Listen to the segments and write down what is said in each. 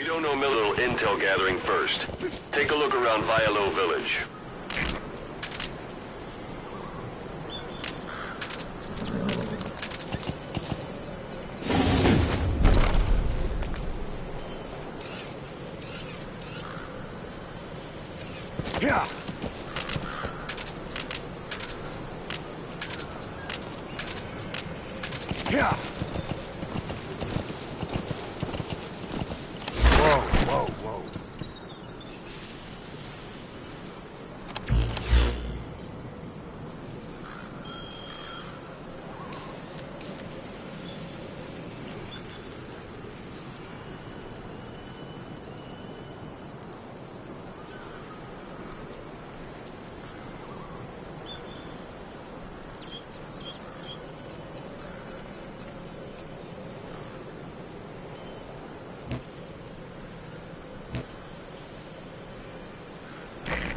don't know Miller intel gathering first. Take a look around Vialo Village. Yeah. Yeah. Whoa.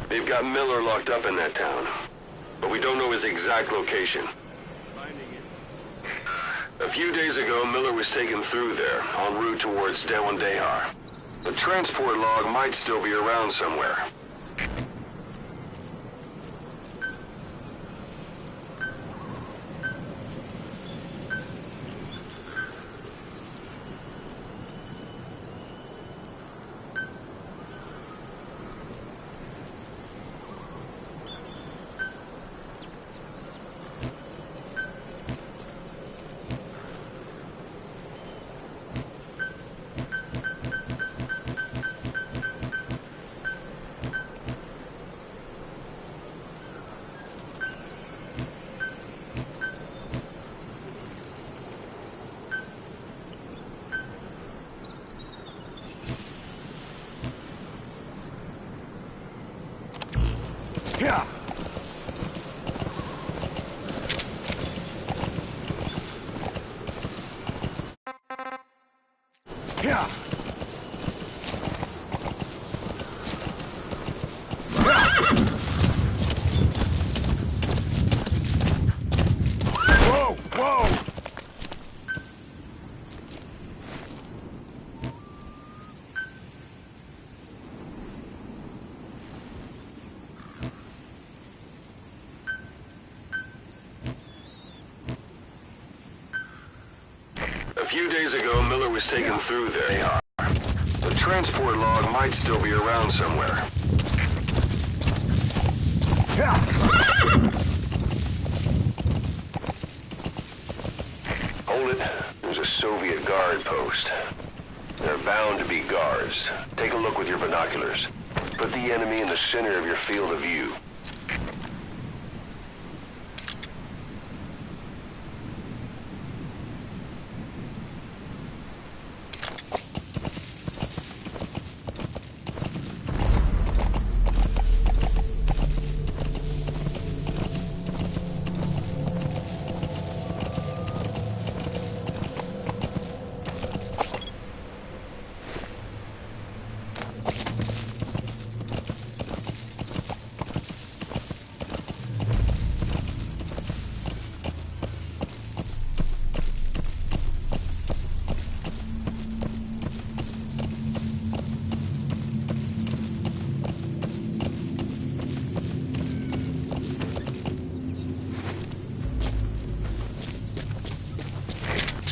They've got Miller locked up in that town, but we don't know his exact location. A few days ago, Miller was taken through there, en route towards Dewandehar. The transport log might still be around somewhere. Yeah. Yeah. Whoa. A few days ago, Miller was taken through there. They are. The transport log might still be around somewhere. Yeah. Hold it. There's a Soviet guard post. They're bound to be guards. Take a look with your binoculars. Put the enemy in the center of your field of view.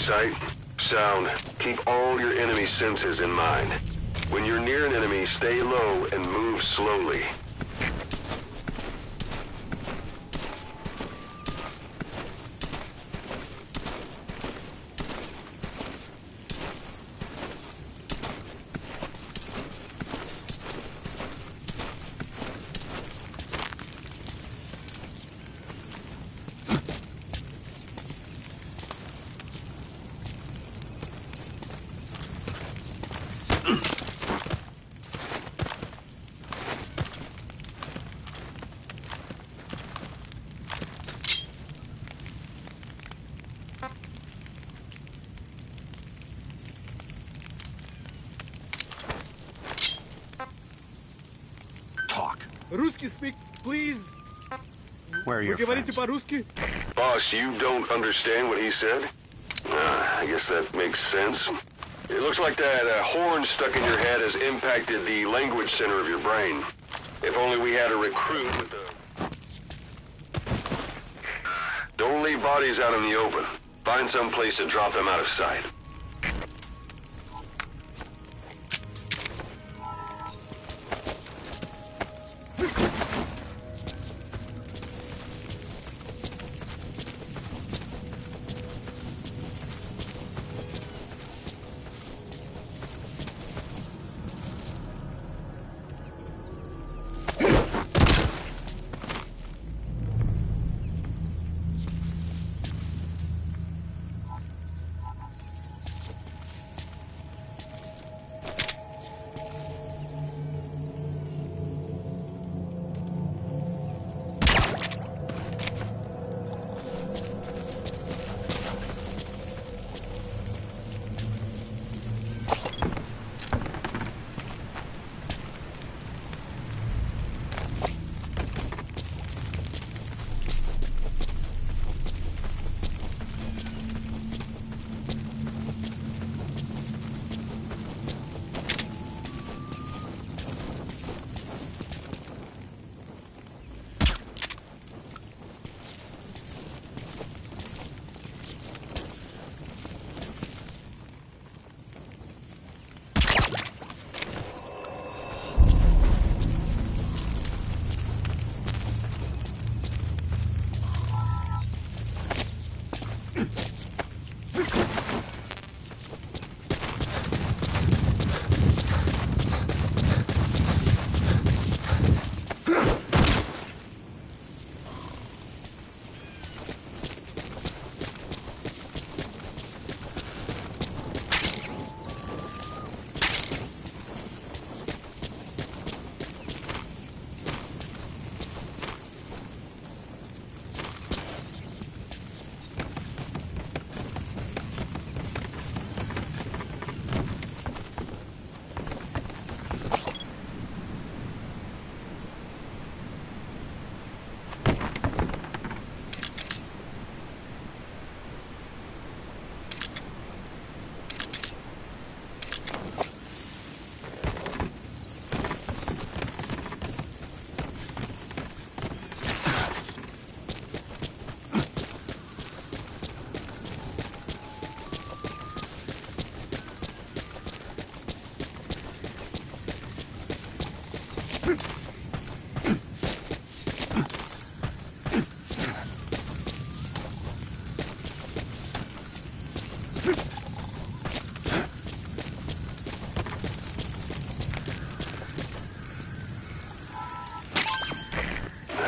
Sight, sound, keep all your enemy senses in mind. When you're near an enemy, stay low and move slowly. Русский speak, please. Where are your Вы говорите friends? по-русски? Boss, you don't understand what he said? I guess that makes sense. It looks like that horn stuck in your head has impacted the language center of your brain. If only we had a recruit with the... Don't leave bodies out in the open. Find some place to drop them out of sight.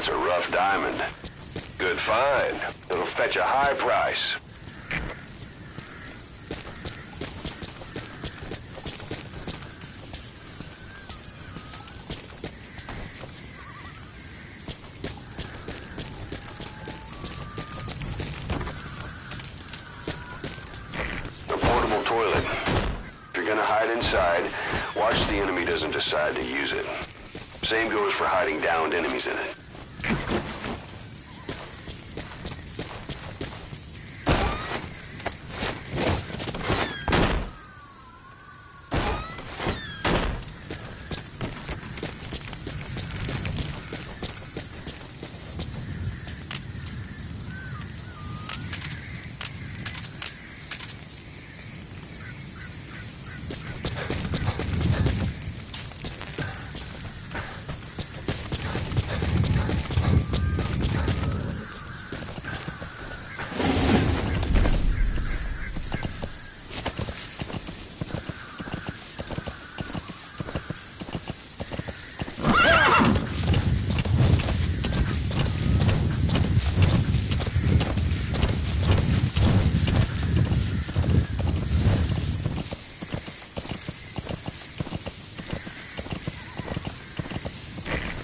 That's a rough diamond. Good find. It'll fetch a high price. A portable toilet. If you're gonna hide inside, watch the enemy doesn't decide to use it. Same goes for hiding downed enemies in it.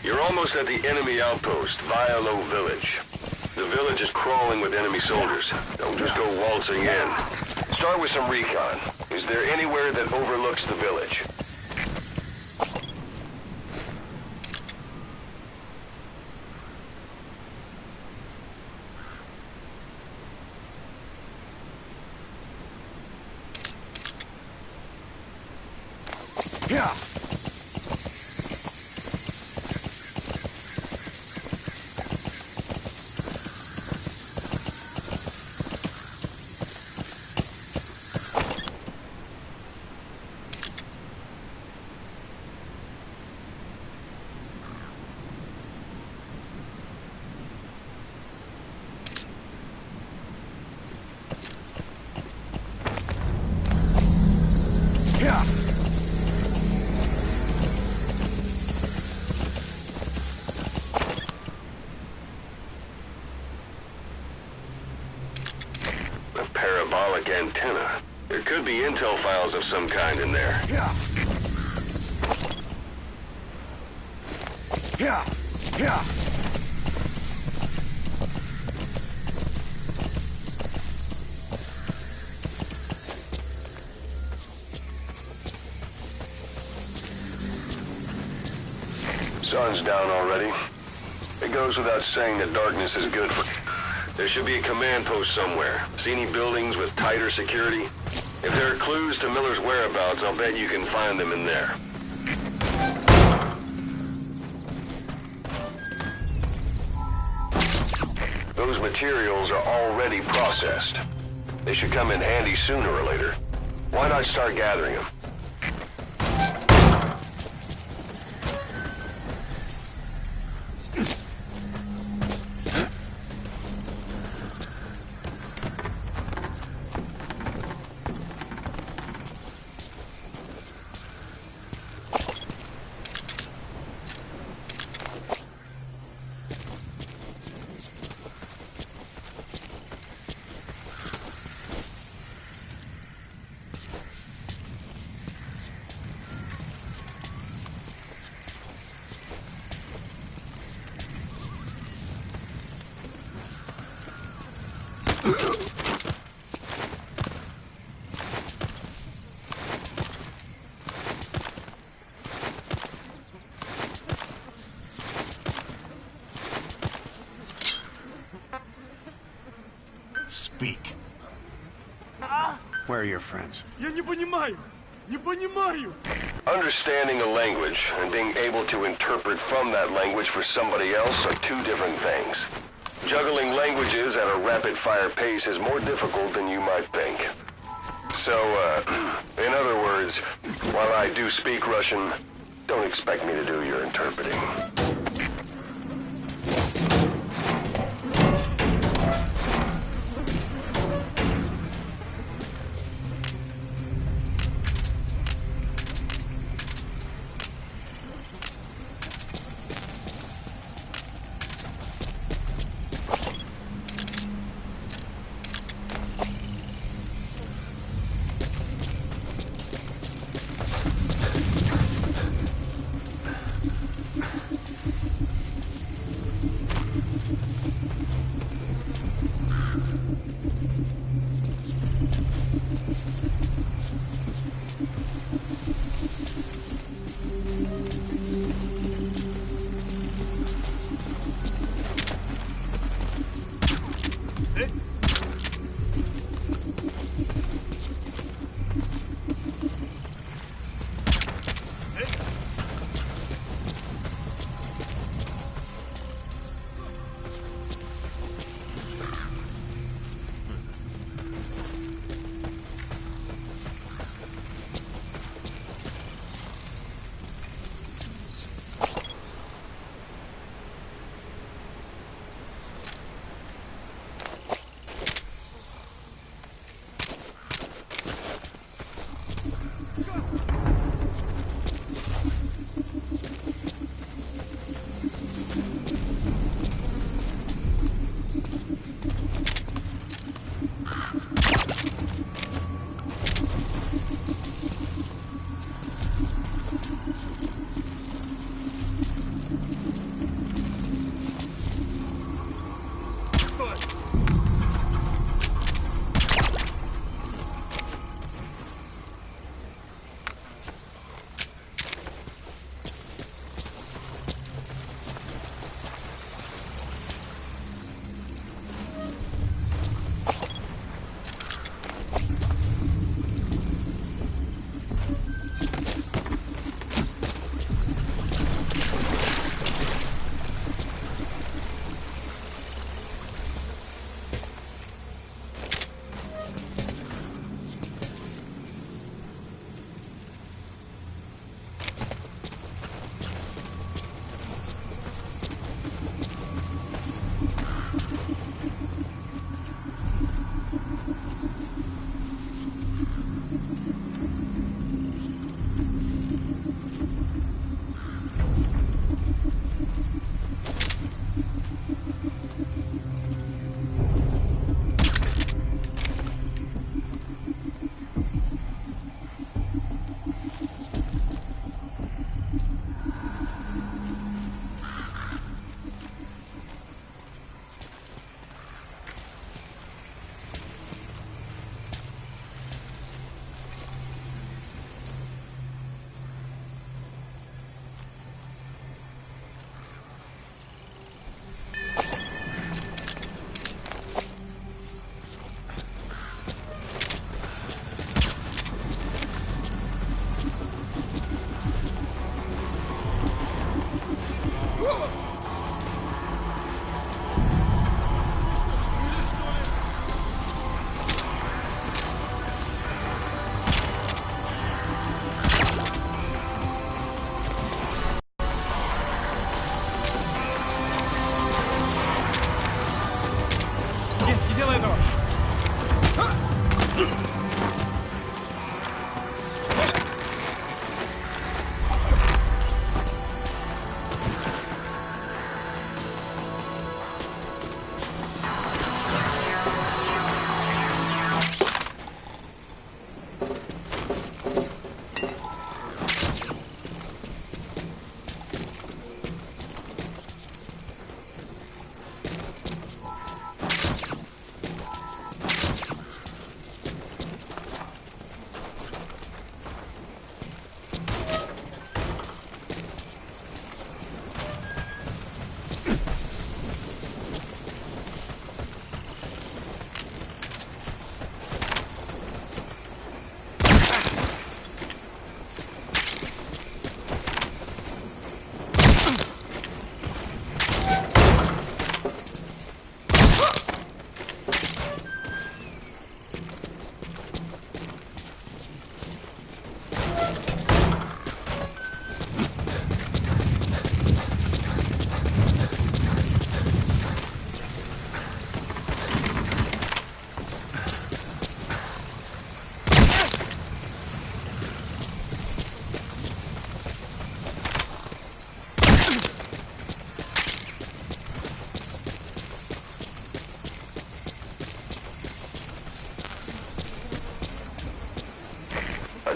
You're almost at the enemy outpost, Vialo Village. The village is crawling with enemy soldiers. Don't just go waltzing in. Start with some recon. Is there anywhere that overlooks the village? Yeah. Yeah. A parabolic antenna. There could be intel files of some kind in there. Yeah. Yeah. Yeah. Sun's down already. It goes without saying that darkness is good for... There should be a command post somewhere. See any buildings with tighter security? If there are clues to Miller's whereabouts, I'll bet you can find them in there. Those materials are already processed. They should come in handy sooner or later. Why not start gathering them? Speak. Where are your friends? Я не понимаю. Не понимаю. Understanding a language and being able to interpret from that language for somebody else are two different things. Juggling languages at a rapid-fire pace is more difficult than you might think. So, in other words, while I do speak Russian, don't expect me to do your interpreting.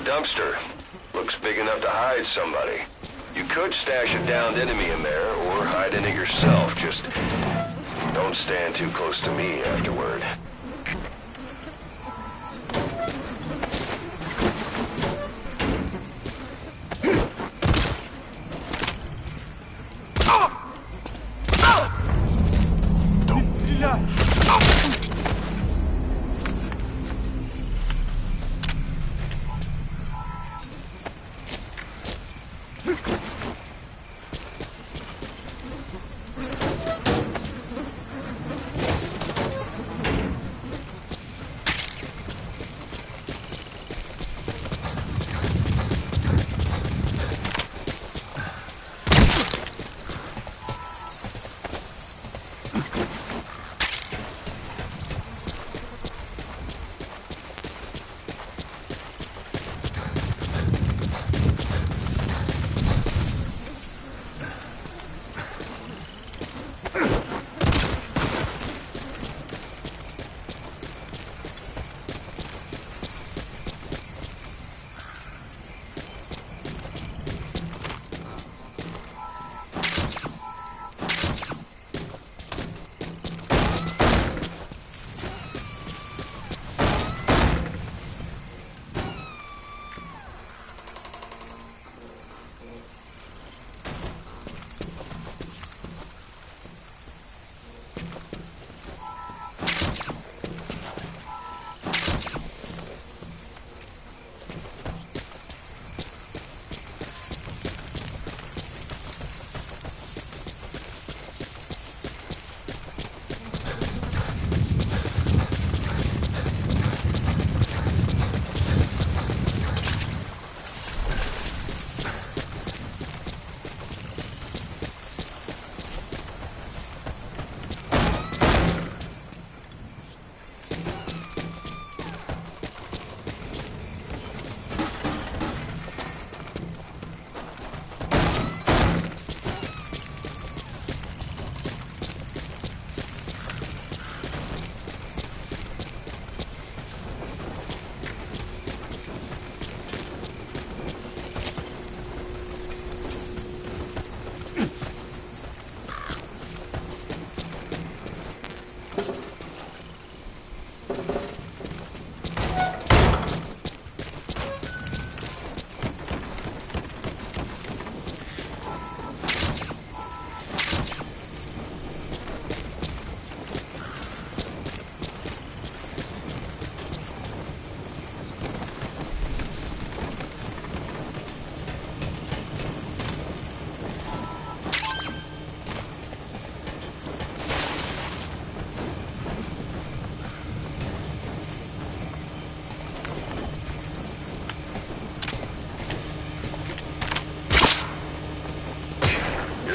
dumpster. Looks big enough to hide somebody. You could stash a downed enemy in there, or hide in it yourself. Just don't stand too close to me afterward.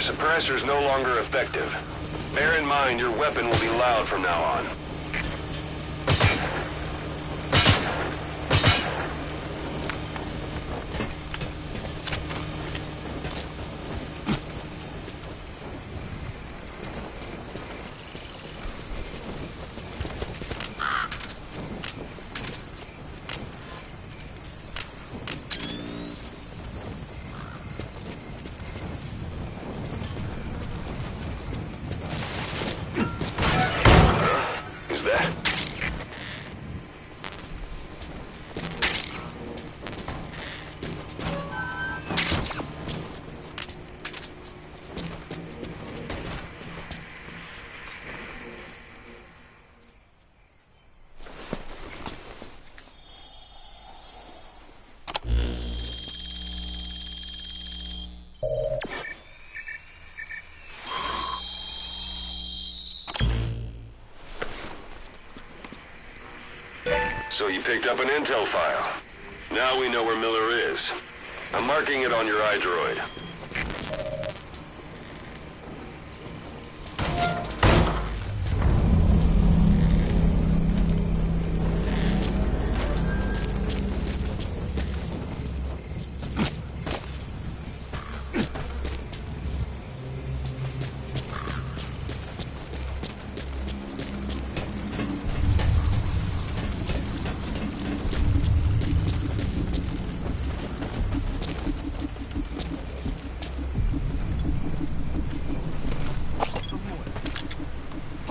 Suppressor's no longer effective. Bear in mind your weapon will be loud from now on. So you picked up an intel file. Now we know where Miller is. I'm marking it on your iDroid.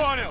понял.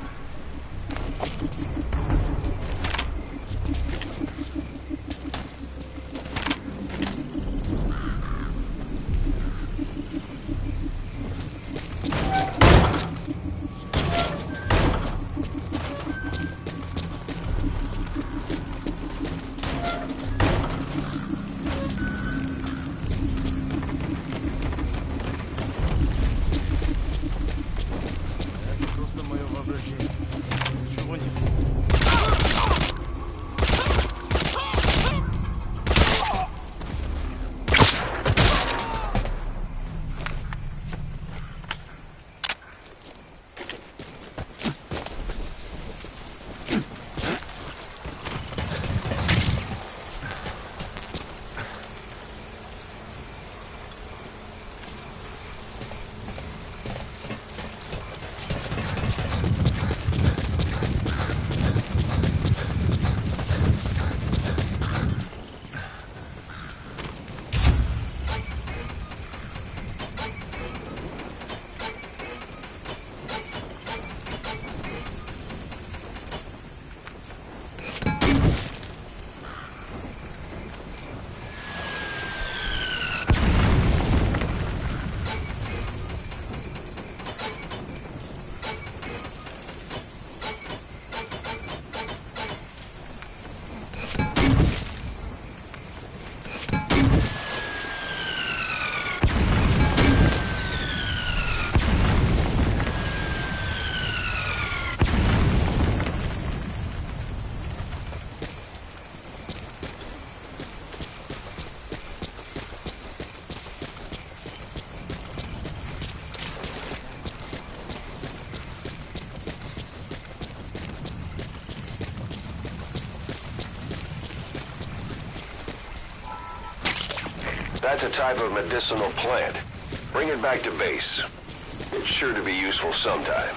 That's a type of medicinal plant. Bring it back to base. It's sure to be useful sometime.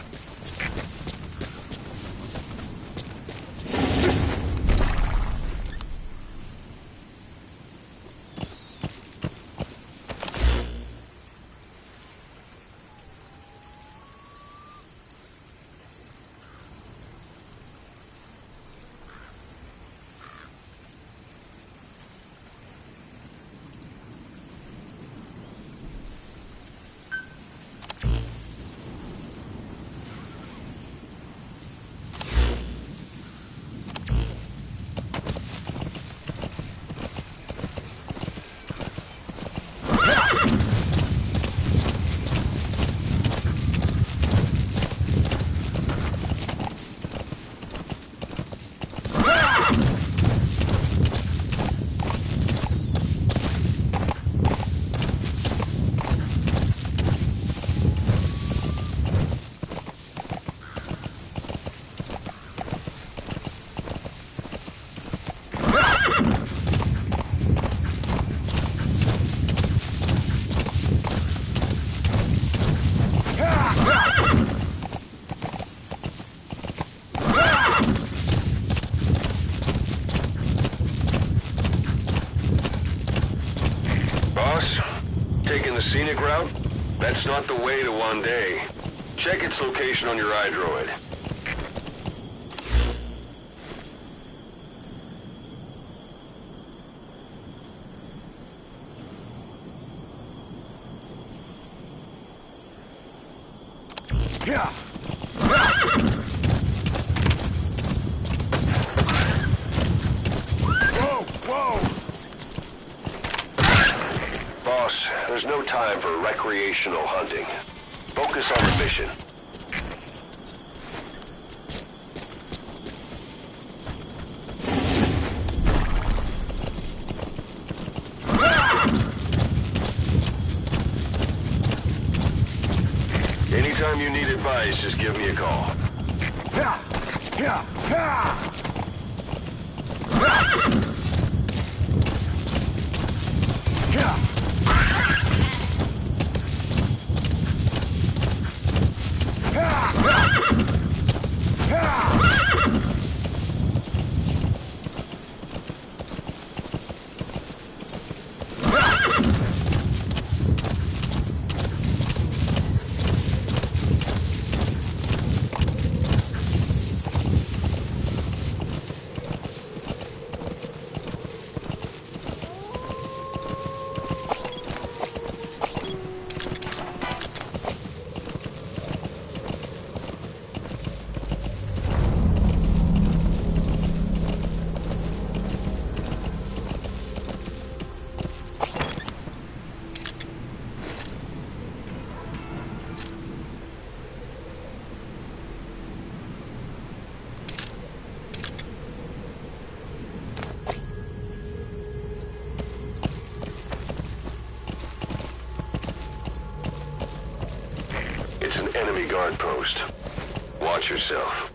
Taking the scenic route? That's not the way to Wande. Check its location on your iDroid. Yeah. Boss, there's no time for recreational hunting. Focus on the mission. Anytime you need advice, just give me a call. Yeah. Yeah. Yeah. Yeah. enemy guard post. Watch yourself.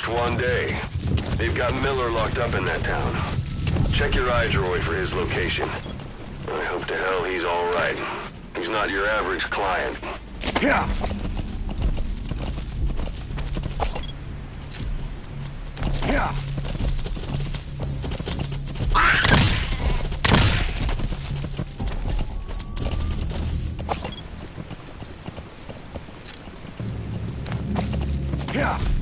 One day. They've got Miller locked up in that town. Check your iDroid for his location. I hope to hell he's all right. He's not your average client. Yeah. Yeah. Yeah.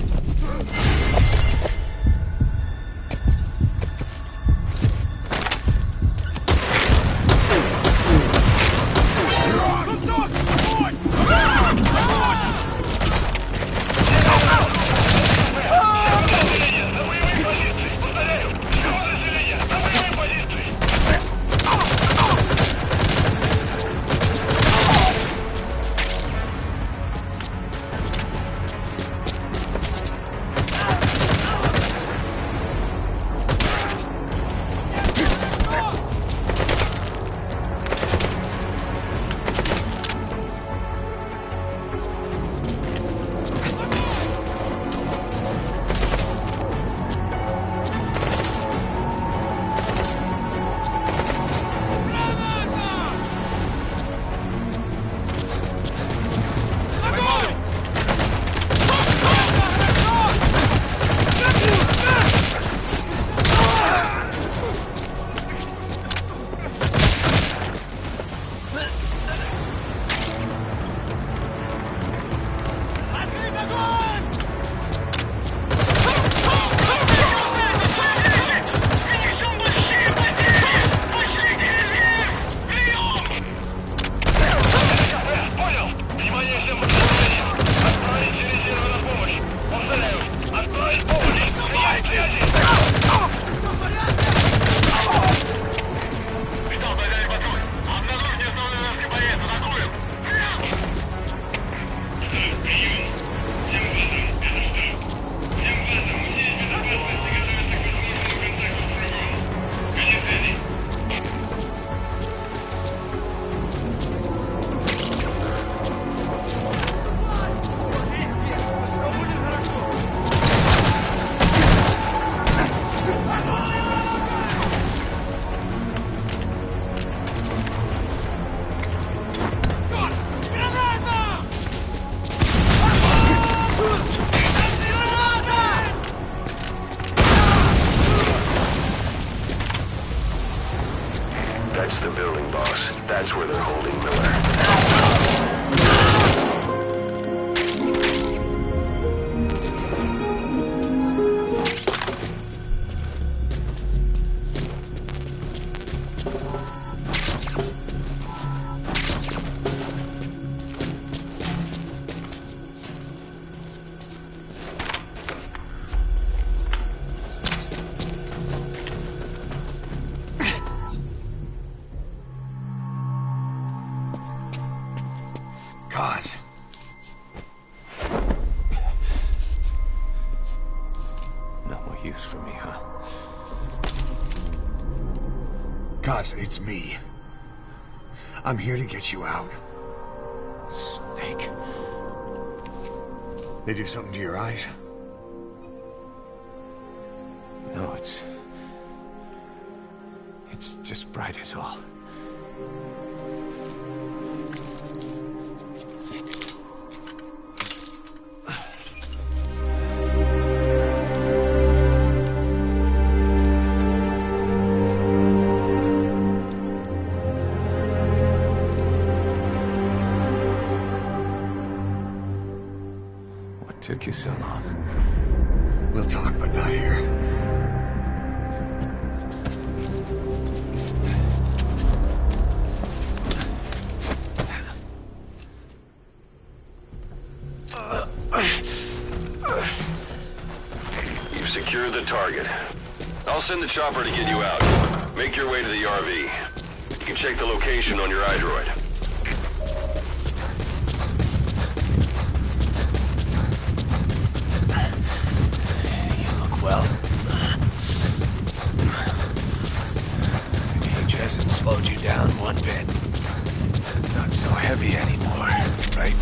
That's where they're holding Miller. Cause. No more use for me, huh? Cause, it's me. I'm here to get you out. Snake. They do something to your eyes? No, it's just bright as all. What took you so long? We'll talk, but not here. You've secured the target. I'll send the chopper to get you out. Make your way to the RV. You can check the location on your iDroid. You look well. Age hasn't slowed you down one bit. Not so heavy anymore, right?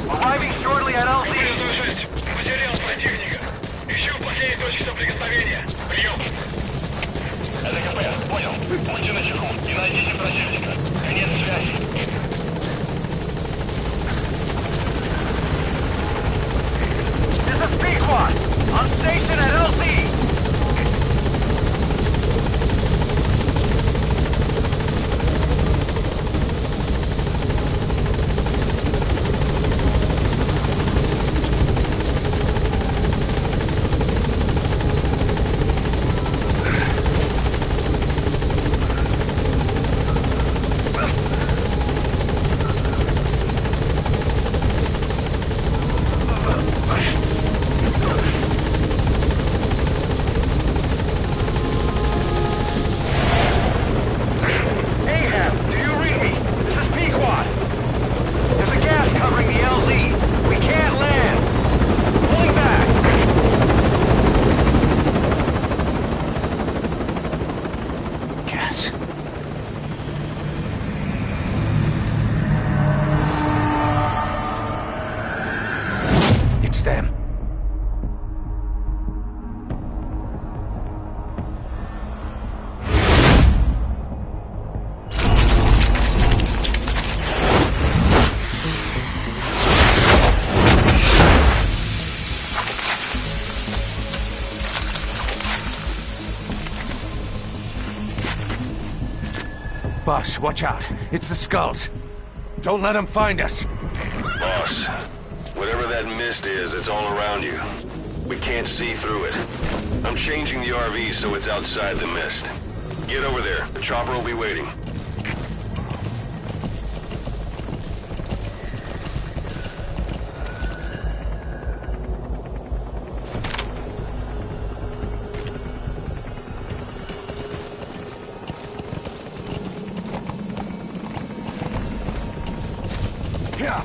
Arriving shortly at LZ. Потерял противника. Ищу последние точки соприкосновения. Прием. Это КП. Понял. Будьте начеку и найдите противника. Конец связи. This is P-Quad. On station at LZ. It's them. Boss, watch out. It's the skulls. Don't let them find us. Boss, whatever that mist is, it's all around you. We can't see through it. I'm changing the RV so it's outside the mist. Get over there. The chopper will be waiting. Yeah.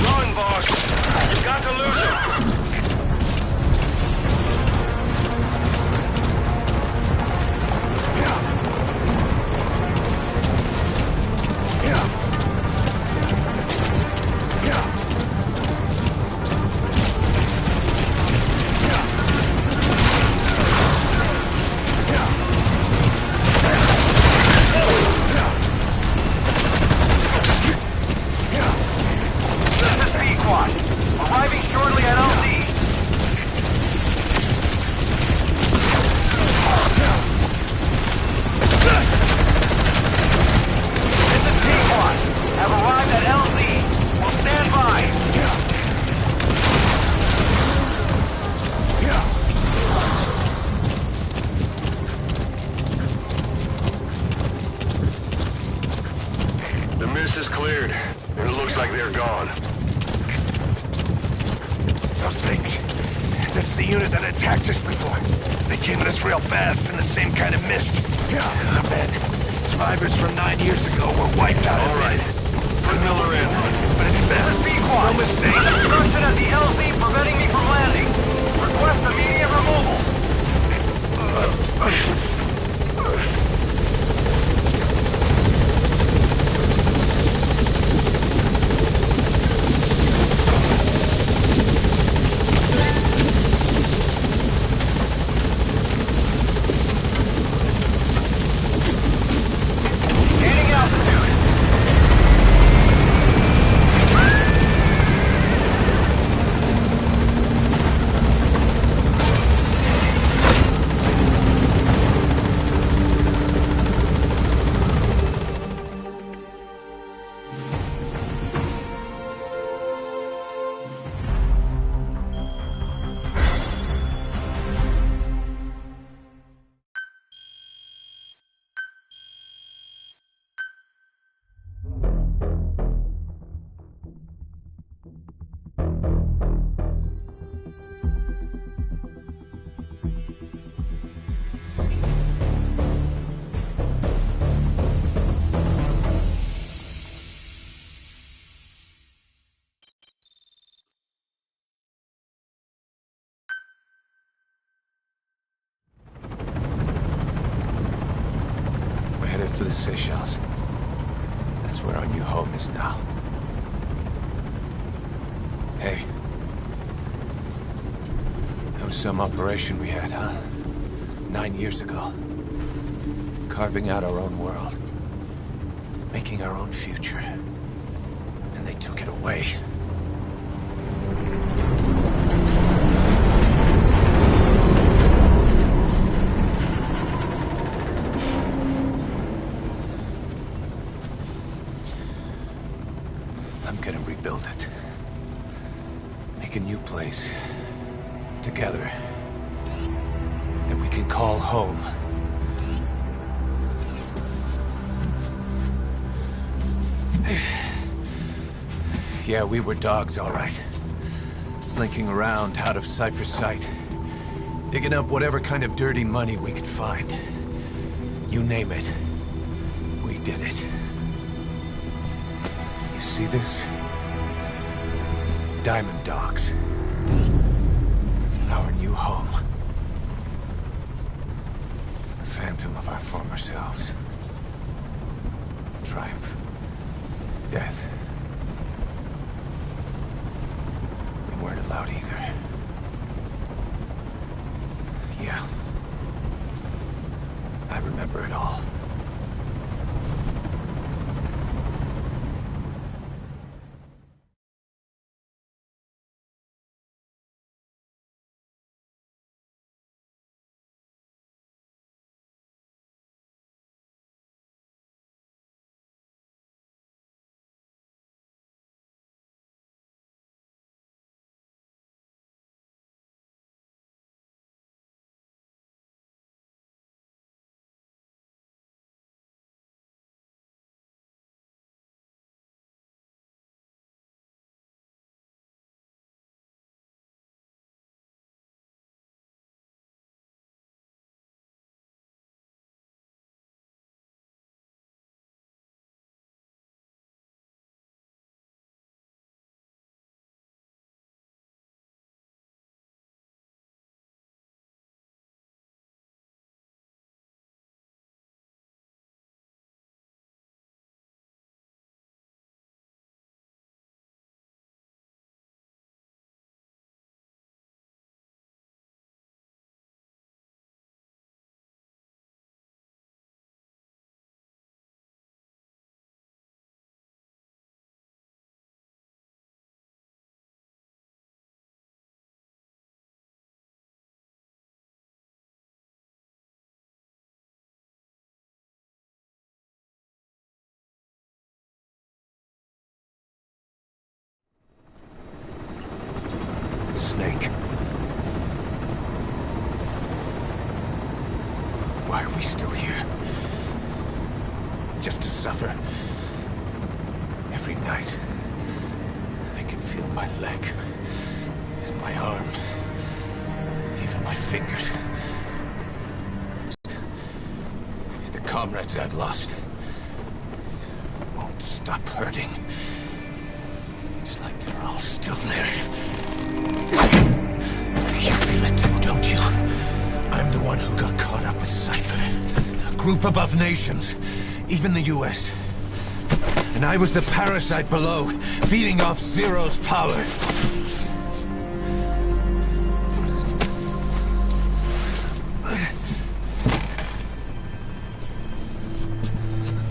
Run, boss! You've got to lose him! This is Pequot. Arriving shortly at LZ. This is Pequot. Have arrived at LZ. Will stand by. The mist is cleared, and it looks like they're gone. Those things. That's the unit that attacked us before. They came at us real fast in the same kind of mist. Oh, man. Survivors from 9 years ago were wiped out. All right. Put Miller in. But it's them. This is Pequot. No mistake. Obstruction at the LZ preventing me from landing. Request immediate removal. Gaining altitude. We're headed for the Seychelles. That's where our new home is now. Hey. That was some operation we had, huh? 9 years ago. Carving out our own world. Making our own future. And they took it away. I'm gonna rebuild it. Make a new place. Together. That we can call home. Yeah, we were dogs, all right. Slinking around out of Cypher's sight. Digging up whatever kind of dirty money we could find. You name it. We did it. You see this? Diamond Dogs. Our new home. A phantom of our former selves. Triumph. Death. We weren't allowed either. Yeah. I remember it all. snake. Why are we still here? Just to suffer. Every night, I can feel my leg, and my arm, even my fingers. The comrades I've lost won't stop hurting. It's like they're all still there. You feel it too, don't you? I'm the one who got caught up with Cypher. A group above nations, even the US. And I was the parasite below, feeding off Zero's power.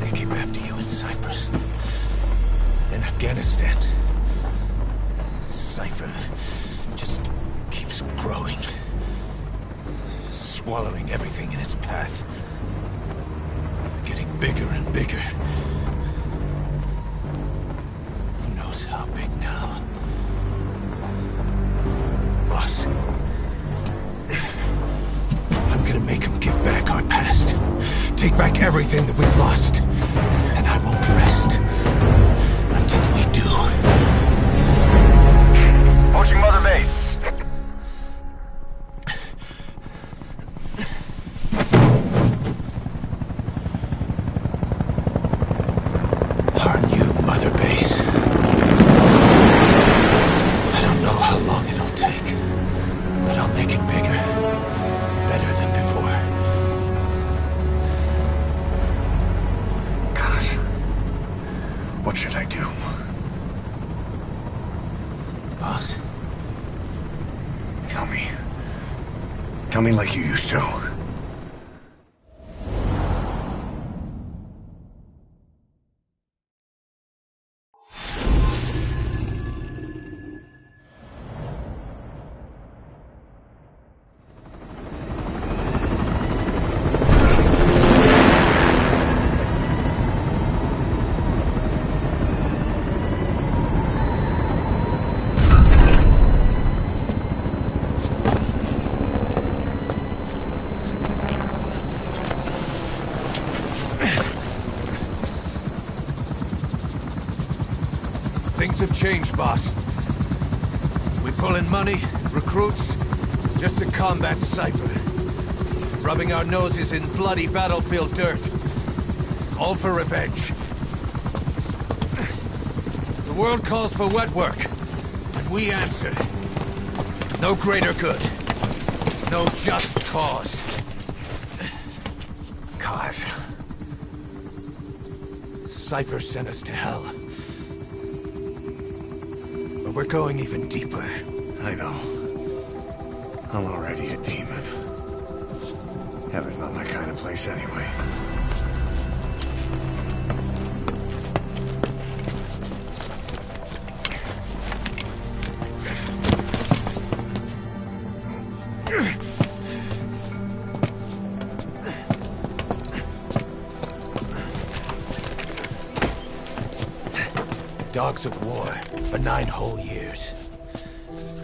They came after you in Cyprus. Then Afghanistan. Cypher just keeps growing. Swallowing everything in its path. Getting bigger and bigger. Who knows how big now? Boss. I'm gonna make him give back our past. Take back everything that we've lost. And I won't rest until we do. Approaching Mother Base. Our new Mother Base. I don't know how long it'll take, but I'll make it bigger. Better than before. Gosh. What should I do? Boss? Tell me. Tell me like you used to. Things have changed, boss. We pull in money, recruits, just to combat Cypher. Rubbing our noses in bloody battlefield dirt. All for revenge. The world calls for wet work, and we answer. No greater good. No just cause. Cause. Cypher sent us to hell. But we're going even deeper. I know. I'm already a demon. Heaven's not my kind of place anyway. Dogs of war for 9 whole years.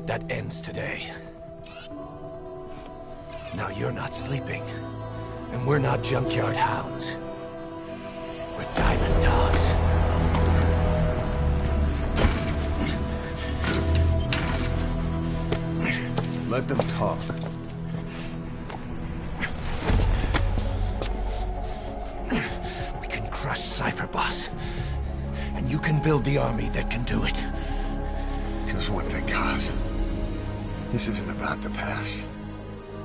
That ends today. Now you're not sleeping, and we're not junkyard hounds. We're diamond dogs. Let them talk. We can crush Cypher, boss. And you can build the army that can do it. Just one thing, Kaz. This isn't about the past.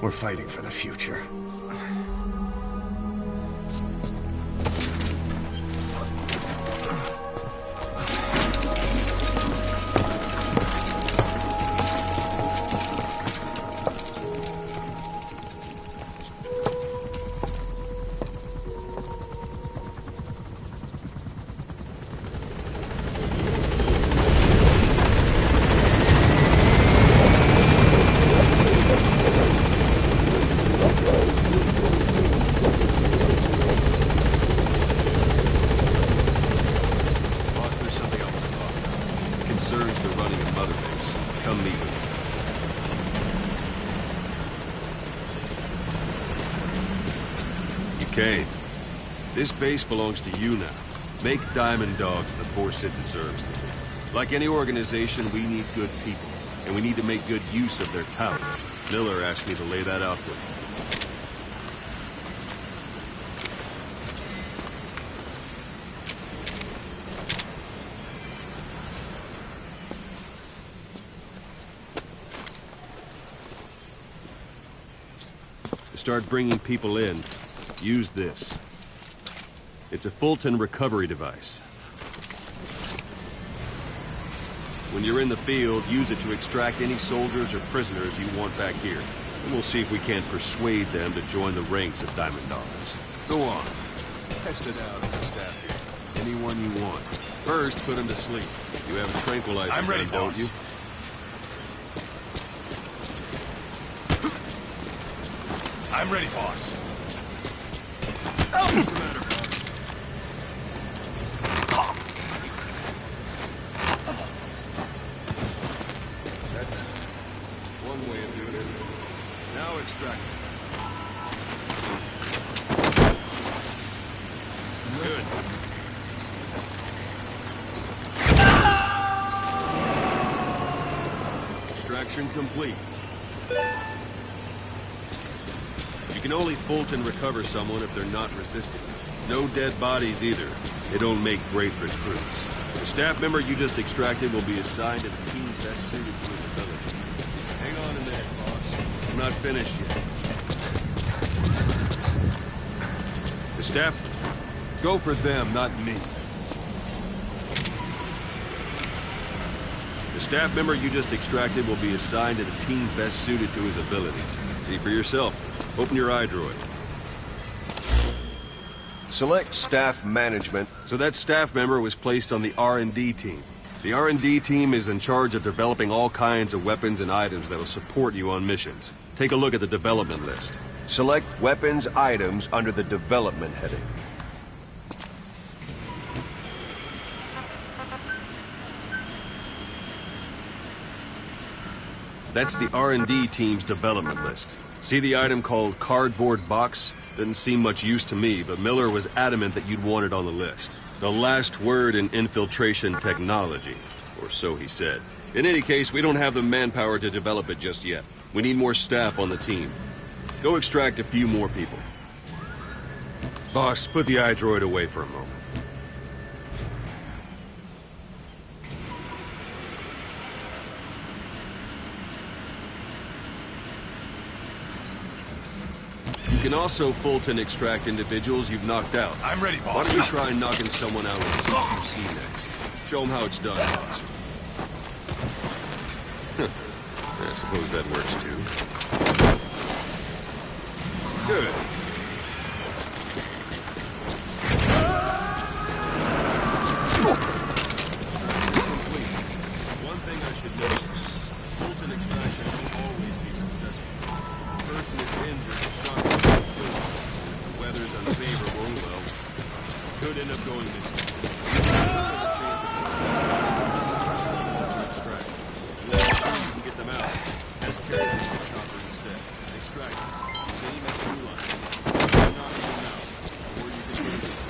We're fighting for the future. This base belongs to you now. Make Diamond Dogs the force it deserves to be. Like any organization, we need good people, and we need to make good use of their talents. Miller asked me to lay that out with you. To start bringing people in, use this. It's a Fulton recovery device. When you're in the field, use it to extract any soldiers or prisoners you want back here. And we'll see if we can't persuade them to join the ranks of Diamond Dogs. Go on. Test it out with the staff here. Anyone you want. First, put them to sleep. You have a tranquilizer I'm ready, gun, don't boss. you? I'm ready, boss. What's the matter, boss? That's one way of doing it. Now extract it. Good. Extraction complete. You can only Fulton recover someone if they're not resisting. No dead bodies either. They don't make great recruits. The staff member you just extracted will be assigned to the team best suited to his ability. Hang on a minute, boss. I'm not finished yet. The staff... Go for them, not me. The staff member you just extracted will be assigned to the team best suited to his abilities. See for yourself. Open your iDroid. Select staff management. So that staff member was placed on the R&D team. The R&D team is in charge of developing all kinds of weapons and items that will support you on missions. Take a look at the development list. Select weapons items under the development heading. That's the R&D team's development list. See the item called cardboard box? Didn't seem much use to me, but Miller was adamant that you'd want it on the list. The last word in infiltration technology, or so he said. In any case, we don't have the manpower to develop it just yet. We need more staff on the team. Go extract a few more people. Boss, put the iDroid away for a moment. You can also Fulton extract individuals you've knocked out. I'm ready, boss. Why don't you try knocking someone out with CQC next? Show them how it's done, boss. I suppose that works too. Good. Complete. One thing I should note. Fulton extraction won't always be successful. The person is injured, shot, and killed. If the weather's unfavorable, well, could end up going missing. The chance of success to extract. Let's see if you can get them out. As carriers to choppers instead. Extract them. Use any method you like. Knock them out. Or you can do this.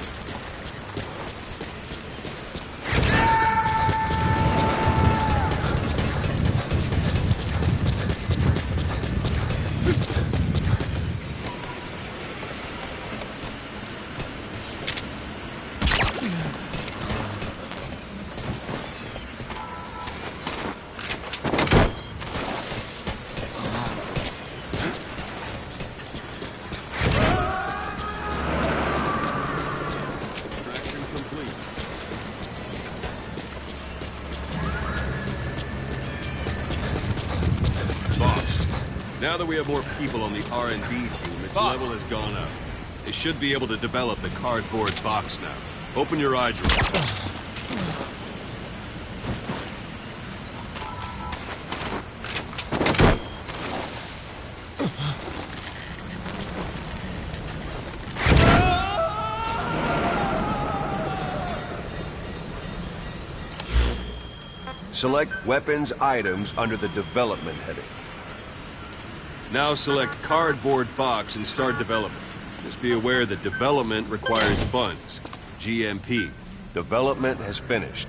Extraction complete. Boss, now that we have more people on the R&D team, its Boss. level has gone up. They should be able to develop the cardboard box now. Open your iDroid. Select weapons items under the development heading. Now select cardboard box and start development. Just be aware that development requires funds. GMP. Development has finished.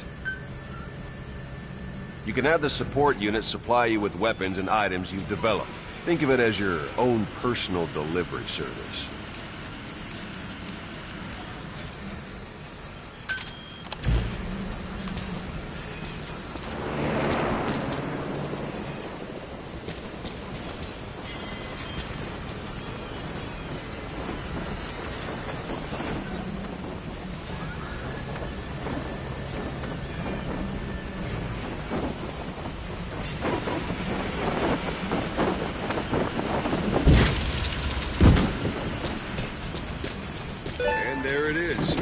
You can have the support unit supply you with weapons and items you've developed. Think of it as your own personal delivery service. There it is.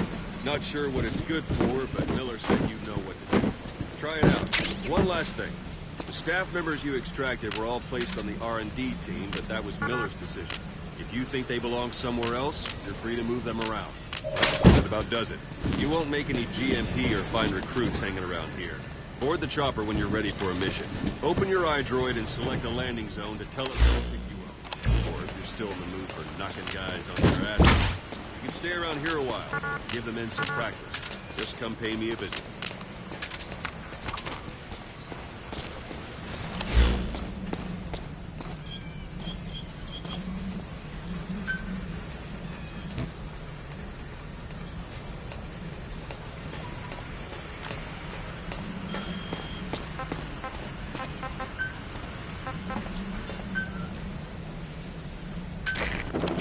Not sure what it's good for, but Miller said you know what to do. Try it out. One last thing. The staff members you extracted were all placed on the R&D team, but that was Miller's decision. If you think they belong somewhere else, you're free to move them around. That about does it. You won't make any GMP or find recruits hanging around here. Board the chopper when you're ready for a mission. Open your iDroid and select a landing zone to tell it where to pick you up. Or if you're still in the mood for knocking guys on their asses, you can stay around here a while. Give the men some practice. Just come pay me a visit.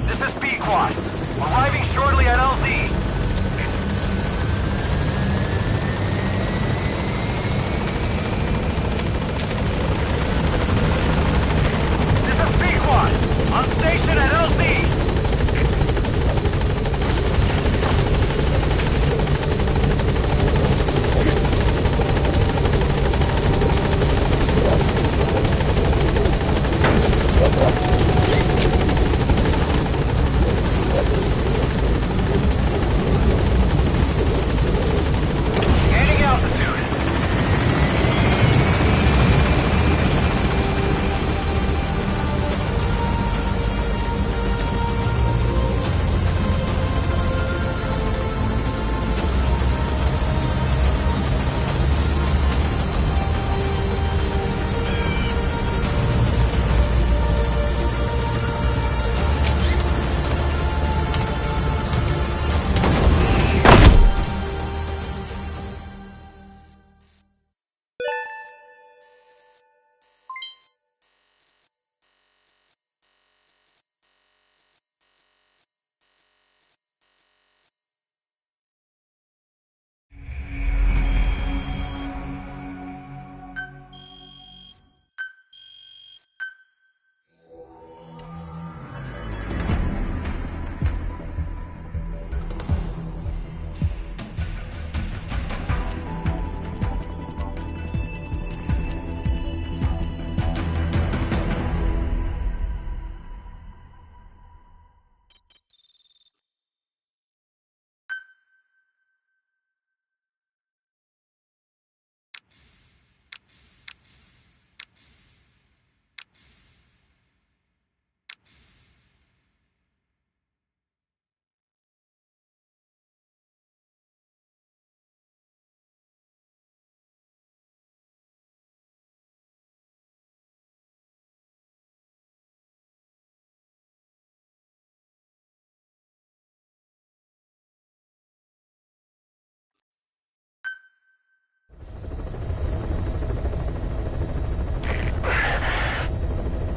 This is B-Quad. Arriving shortly at LZ. This is B-Quad. On station at LZ. Gaining altitude.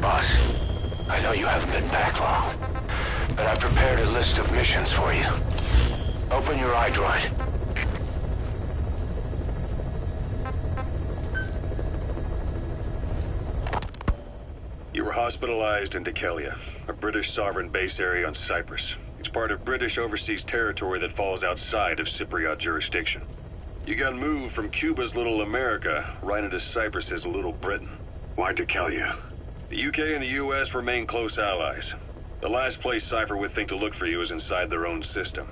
Boss, I know you haven't been back long, but I've prepared a list of missions for you. Open your iDroid. You were hospitalized in Dekelia, a British sovereign base area on Cyprus. It's part of British overseas territory that falls outside of Cypriot jurisdiction. You got moved from Cuba's Little America right into Cyprus's Little Britain. Why Dekelia? The UK and the US remain close allies. The last place Cypher would think to look for you is inside their own system.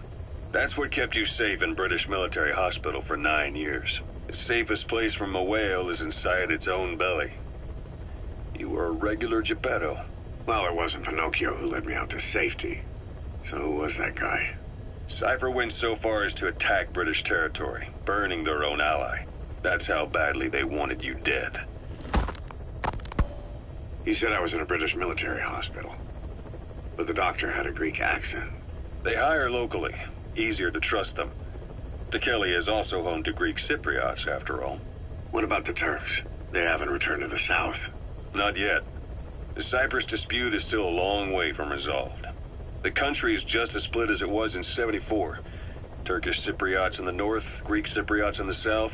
That's what kept you safe in British military hospital for 9 years. The safest place from a whale is inside its own belly. You were a regular Geppetto. Well, it wasn't Pinocchio who led me out to safety. So who was that guy? Cypher went so far as to attack British territory, burning their own ally. That's how badly they wanted you dead. He said I was in a British military hospital. But the doctor had a Greek accent. They hire locally. Easier to trust them. Tekeli is also home to Greek Cypriots, after all. What about the Turks? They haven't returned to the south. Not yet. The Cyprus dispute is still a long way from resolved. The country is just as split as it was in '74. Turkish Cypriots in the north, Greek Cypriots in the south.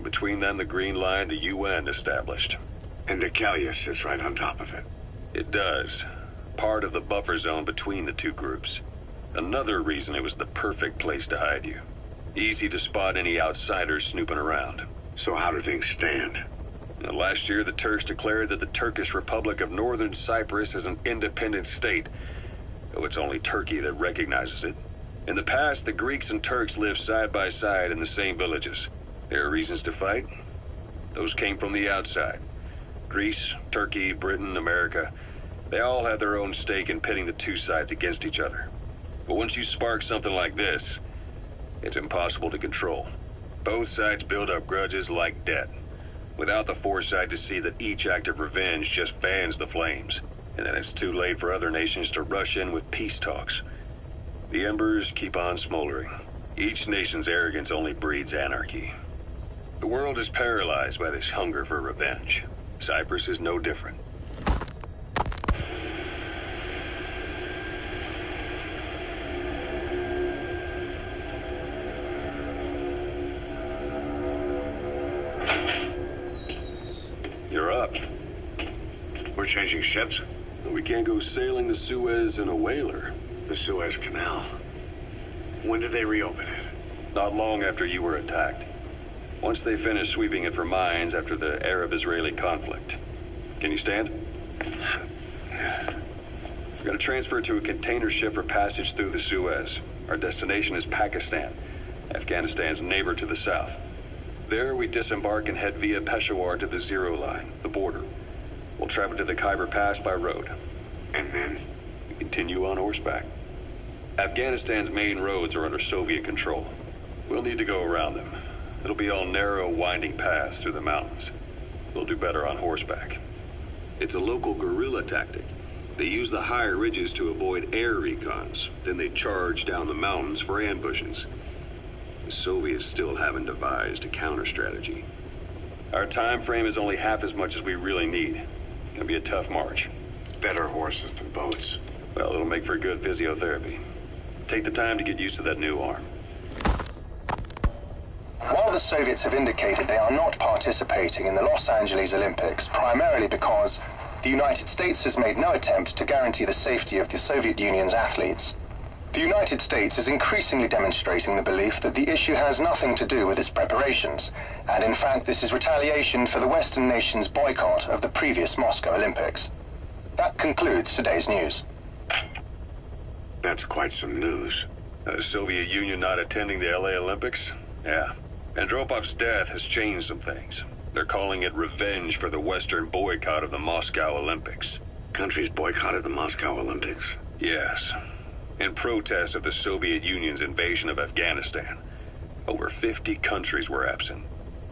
Between them, the Green Line, the UN established. And Tekeli sits right on top of it. It does. Part of the buffer zone between the two groups. Another reason it was the perfect place to hide you. Easy to spot any outsiders snooping around. So how do things stand? Now, last year, the Turks declared that the Turkish Republic of Northern Cyprus is an independent state, though it's only Turkey that recognizes it. In the past, the Greeks and Turks lived side by side in the same villages. There are reasons to fight. Those came from the outside. Greece, Turkey, Britain, America, they all had their own stake in pitting the two sides against each other. But once you spark something like this, it's impossible to control. Both sides build up grudges like debt, without the foresight to see that each act of revenge just fans the flames, and then it's too late for other nations to rush in with peace talks. The embers keep on smoldering. Each nation's arrogance only breeds anarchy. The world is paralyzed by this hunger for revenge. Cyprus is no different. You're up. We're changing ships? We can't go sailing the Suez in a whaler. The Suez Canal. When did they reopen it? Not long after you were attacked. Once they finished sweeping it for mines after the Arab-Israeli conflict. Can you stand? We're going to transfer to a container ship for passage through the Suez. Our destination is Pakistan, Afghanistan's neighbor to the south. There, we disembark and head via Peshawar to the Zero Line, the border. We'll travel to the Khyber Pass by road. And then? We continue on horseback. Afghanistan's main roads are under Soviet control. We'll need to go around them. It'll be all narrow, winding paths through the mountains. We'll do better on horseback. It's a local guerrilla tactic. They use the higher ridges to avoid air recons. Then they charge down the mountains for ambushes. The Soviets still haven't devised a counter-strategy. Our time frame is only half as much as we really need. It'll be a tough march. Better horses than boats. Well, it'll make for good physiotherapy. Take the time to get used to that new arm. While the Soviets have indicated they are not participating in the Los Angeles Olympics, primarily because the United States has made no attempt to guarantee the safety of the Soviet Union's athletes, the United States is increasingly demonstrating the belief that the issue has nothing to do with its preparations, and in fact this is retaliation for the Western nations' boycott of the previous Moscow Olympics. That concludes today's news. That's quite some news. The Soviet Union not attending the LA Olympics? Yeah. Andropov's death has changed some things. They're calling it revenge for the Western boycott of the Moscow Olympics. Countries boycotted the Moscow Olympics? Yes. In protest of the Soviet Union's invasion of Afghanistan. Over 50 countries were absent.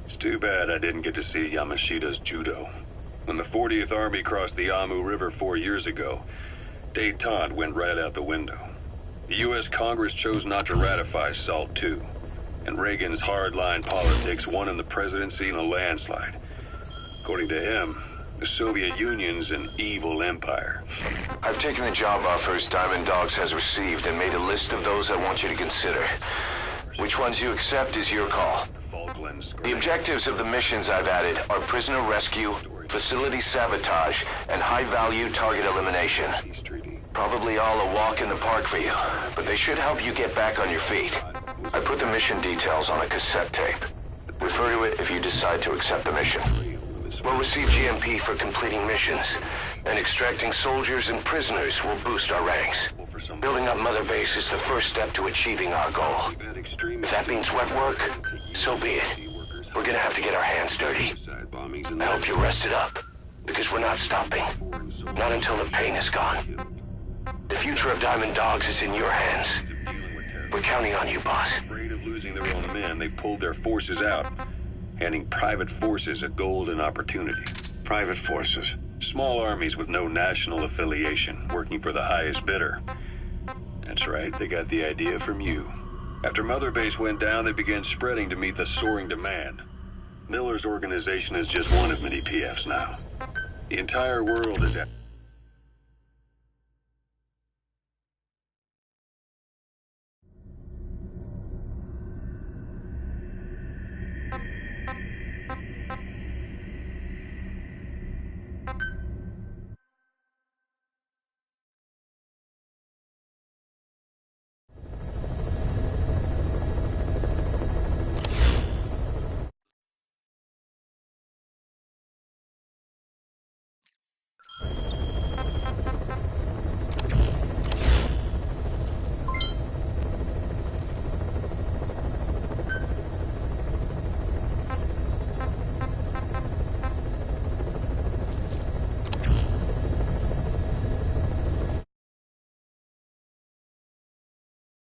It's too bad I didn't get to see Yamashita's judo. When the 40th Army crossed the Amu River 4 years ago, détente went right out the window. The U.S. Congress chose not to ratify SALT II. And Reagan's hardline politics won him the presidency in a landslide. According to him, the Soviet Union's an evil empire. I've taken the job offers Diamond Dogs has received and made a list of those I want you to consider. Which ones you accept is your call. The objectives of the missions I've added are prisoner rescue, facility sabotage, and high-value target elimination. Probably all a walk in the park for you, but they should help you get back on your feet. I put the mission details on a cassette tape. Refer to it if you decide to accept the mission. We'll receive GMP for completing missions, and extracting soldiers and prisoners will boost our ranks. Building up Mother Base is the first step to achieving our goal. If that means wet work, so be it. We're gonna have to get our hands dirty. I hope you're rested up, because we're not stopping. Not until the pain is gone. The future of Diamond Dogs is in your hands. We're counting on you, boss. Afraid of losing their own men, they pulled their forces out, handing private forces a golden opportunity. Private forces. Small armies with no national affiliation, working for the highest bidder. That's right, they got the idea from you. After Mother Base went down, they began spreading to meet the soaring demand. Miller's organization is just one of many PFs now. The entire world is at...